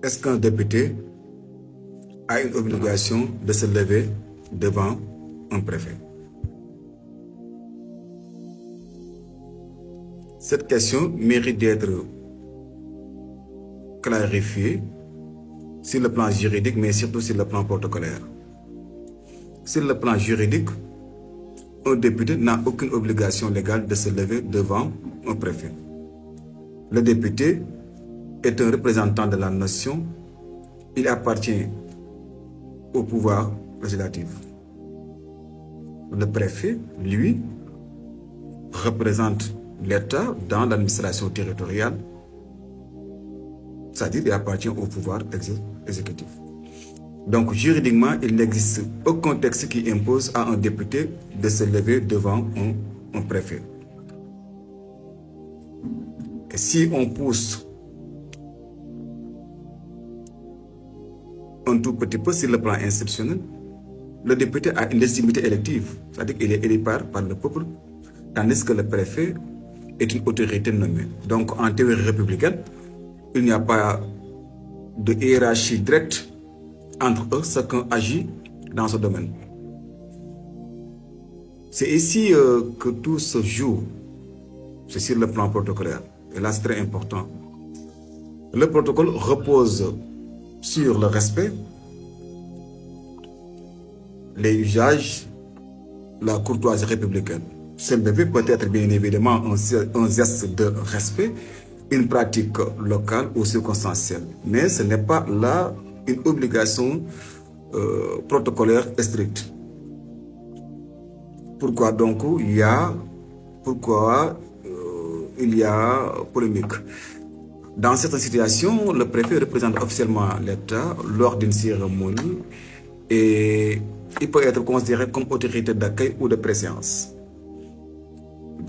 Est-ce qu'un député a une obligation de se lever devant un préfet? Cette question mérite d'être clarifiée sur le plan juridique, mais surtout sur le plan protocolaire. Sur le plan juridique, un député n'a aucune obligation légale de se lever devant un préfet. Le député est un représentant de la nation. Il appartient au pouvoir législatif. Le préfet, lui, représente l'État dans l'administration territoriale, c'est-à-dire qu'il appartient au pouvoir exécutif. Donc, juridiquement, il n'existe aucun texte qui impose à un député de se lever devant un préfet. Et si on pousse un tout petit peu sur le plan institutionnel, le député a une légitimité élective, c'est-à-dire qu'il est élu par le peuple, tandis que le préfet est une autorité nommée. Donc, en théorie républicaine, il n'y a pas de hiérarchie directe entre eux, chacun agit dans ce domaine. C'est ici que tout se joue, c'est sur le plan protocolaire. Et là, c'est très important. Le protocole repose sur le respect, les usages, la courtoisie républicaine. Se lever peut être bien évidemment un geste de respect, une pratique locale ou circonstancielle. Mais ce n'est pas là une obligation protocolaire stricte. Pourquoi donc il y a polémique? Dans certaines situations, le préfet représente officiellement l'État lors d'une cérémonie et il peut être considéré comme autorité d'accueil ou de préscience.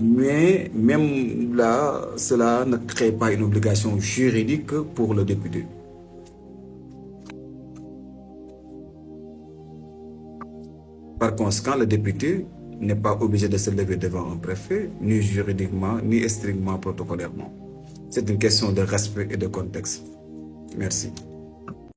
Mais même là, cela ne crée pas une obligation juridique pour le député. Par conséquent, le député n'est pas obligé de se lever devant un préfet, ni juridiquement, ni strictement protocolairement. C'est une question de respect et de contexte. Merci.